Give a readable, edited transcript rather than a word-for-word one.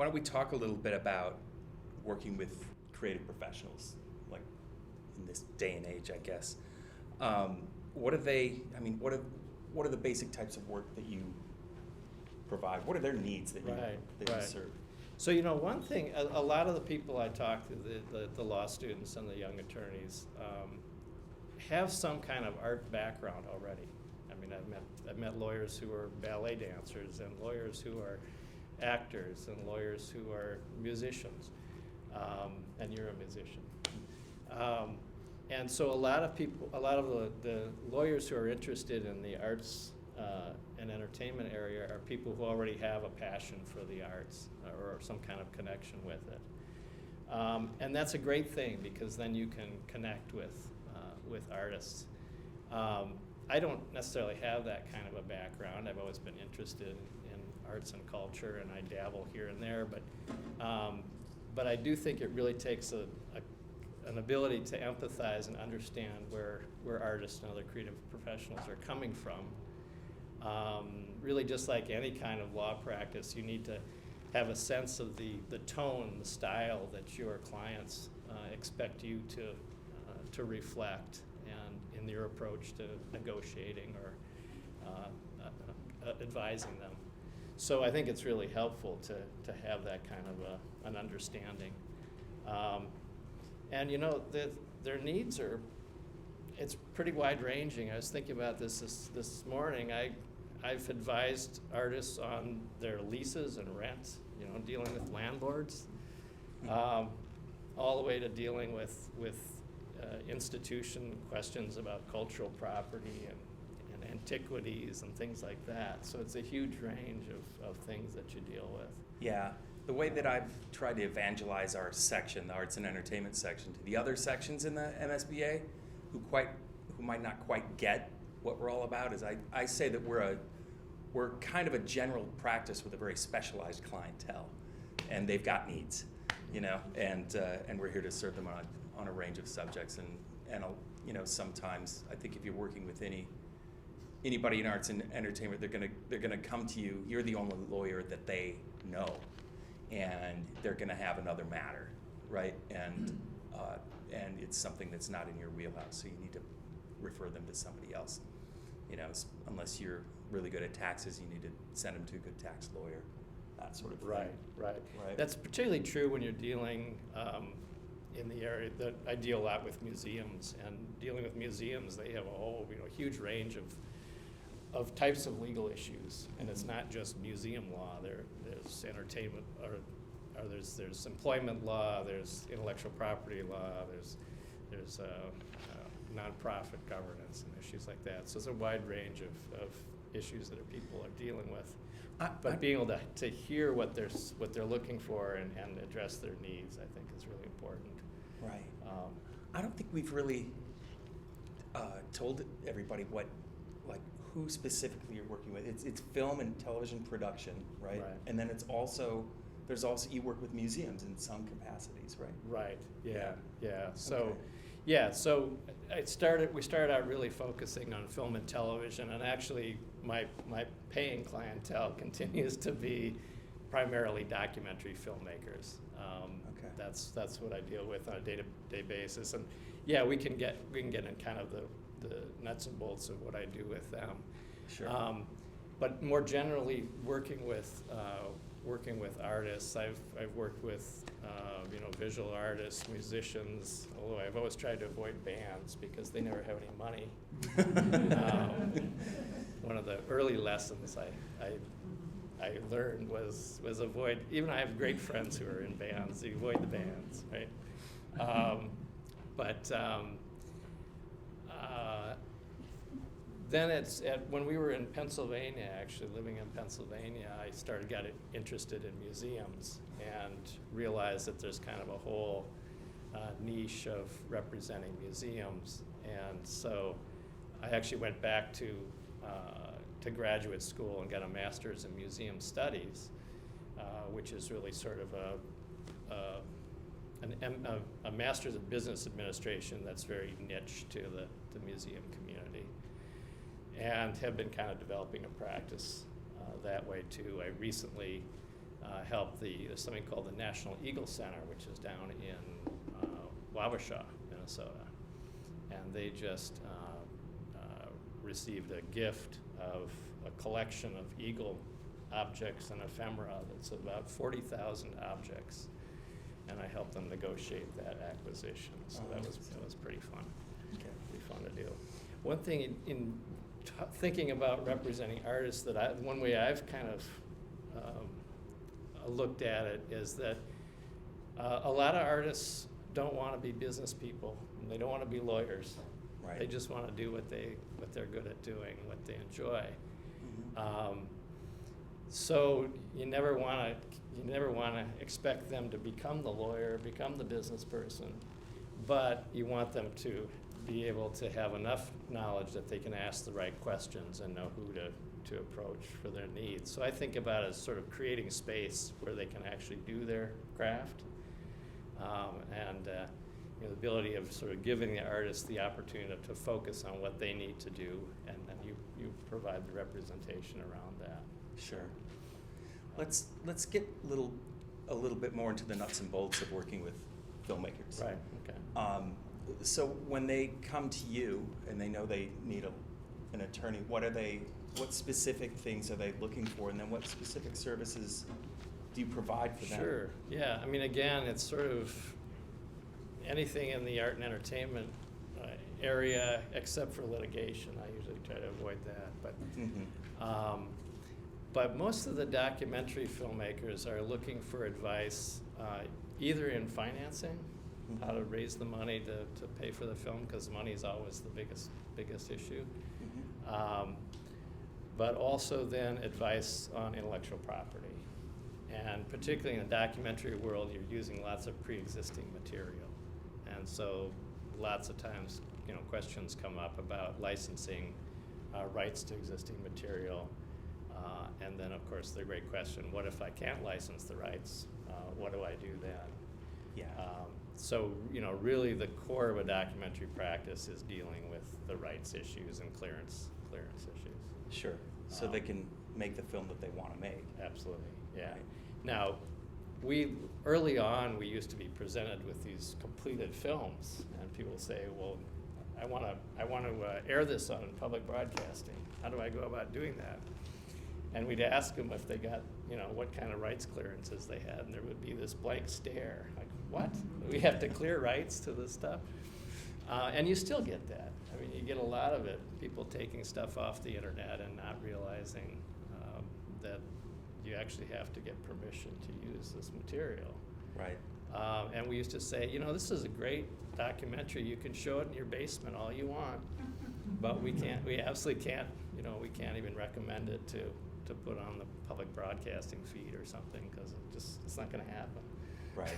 why don't we talk a little bit about working with creative professionals, like in this day and age, I guess. What are they? I mean, what are the basic types of work that you provide? What are their needs that you serve? So one thing, a lot of the people I talk to, the law students and the young attorneys, have some kind of art background already. I mean, I've met lawyers who are ballet dancers, and lawyers who are actors, and lawyers who are musicians, and you're a musician. And so a lot of the lawyers who are interested in the arts and entertainment area are people who already have a passion for the arts or some kind of connection with it. And that's a great thing, because then you can connect with artists. I don't necessarily have that kind of a background. I've always been interested in arts and culture, and I dabble here and there, but I do think it really takes an ability to empathize and understand where artists and other creative professionals are coming from. Really, just like any kind of law practice, you need to have a sense of the tone, the style that your clients expect you to reflect, and in your approach to negotiating or advising them. So I think it's really helpful to have that kind of an understanding. And their needs it's pretty wide ranging. I was thinking about this morning. I've advised artists on their leases and rent, dealing with landlords, all the way to dealing with institution questions about cultural property and antiquities and things like that. So it's a huge range of things that you deal with. Yeah. The way that I've tried to evangelize our section, the arts and entertainment section, to the other sections in the MSBA who might not quite get what we're all about, is I say that we're kind of a general practice with a very specialized clientele, and they've got needs, and we're here to serve them on a range of subjects, and sometimes I think if you're working with anybody in arts and entertainment, they're gonna come to you. You're the only lawyer that they know, and they're gonna have another matter, right? And it's something that's not in your wheelhouse, so you need to refer them to somebody else. Unless you're really good at taxes, you need to send them to a good tax lawyer, that sort of thing. Right. That's particularly true when you're dealing in the area that I deal a lot with museums, and dealing with museums, they have a whole huge range of types of legal issues, and it's not just museum law. There's entertainment, or there's employment law, there's intellectual property law, there's nonprofit governance and issues like that. So it's a wide range of issues that people are dealing with. But being able to hear what they're looking for and address their needs, I think, is really important. Right. I don't think we've really told everybody who specifically you're working with. It's film and television production, right? And then there's also you work with museums in some capacities, right? Right. Yeah. So. Yeah, so we started out really focusing on film and television, and actually my paying clientele continues to be primarily documentary filmmakers. That's what I deal with on a day-to-day basis, and yeah, we can get in kind of the nuts and bolts of what I do with them. Sure. But more generally, working with artists, I've worked with visual artists, musicians, although I've always tried to avoid bands because they never have any money. One of the early lessons I learned was avoid, even I have great friends who are in bands, you avoid the bands, right? Then when we were in Pennsylvania, actually living in Pennsylvania, I got interested in museums and realized that there's kind of a whole niche of representing museums. And so I actually went back to graduate school and got a master's in museum studies, which is really sort of a master's in business administration that's very niche to the museum community, and have been kind of developing a practice that way too. I recently helped there's something called the National Eagle Center, which is down in Wabasha, Minnesota. And they just received a gift of a collection of eagle objects and ephemera that's about 40,000 objects. And I helped them negotiate that acquisition. So that was pretty fun. Okay. Pretty fun to do. One thing in thinking about representing artists one way I've kind of looked at it is that a lot of artists don't want to be business people, and they don't want to be lawyers. Right. They just want to do what they're good at doing, what they enjoy. Mm-hmm. So you never want to expect them to become the lawyer, become the business person, but you want them to be able to have enough knowledge that they can ask the right questions and know who to approach for their needs. So I think about it as sort of creating space where they can actually do their craft, and the ability of sort of giving the artist the opportunity to focus on what they need to do, and then you provide the representation around that. Sure. Let's get a little bit more into the nuts and bolts of working with filmmakers. Right. Okay. So when they come to you and they know they need an attorney, what specific things are they looking for, and then what specific services do you provide for them? Sure. Yeah. I mean, again, it's sort of anything in the art and entertainment area except for litigation. I usually try to avoid that, but. Mm-hmm. But most of the documentary filmmakers are looking for advice either in financing, Mm-hmm. how to raise the money to pay for the film, because money is always the biggest issue. Mm-hmm. But also then advice on intellectual property. And particularly in the documentary world, you're using lots of pre-existing material. And so lots of times, questions come up about licensing rights to existing material. And then, of course, the great question, what if I can't license the rights? What do I do then? Yeah. So, really the core of a documentary practice is dealing with the rights issues and clearance issues. Sure. So they can make the film that they want to make. Absolutely, yeah. Right. Now, early on, we used to be presented with these completed films, and people say, well, I want to air this on public broadcasting. How do I go about doing that? And we'd ask them if they got, what kind of rights clearances they had, and there would be this blank stare, like, what? We have to clear rights to this stuff? And you still get that. I mean, you get a lot of it, people taking stuff off the internet and not realizing that you actually have to get permission to use this material. Right. And we used to say, this is a great documentary, you can show it in your basement all you want, but we absolutely can't, we can't even recommend it to put on the public broadcasting feed or something, because it's not going to happen. Right.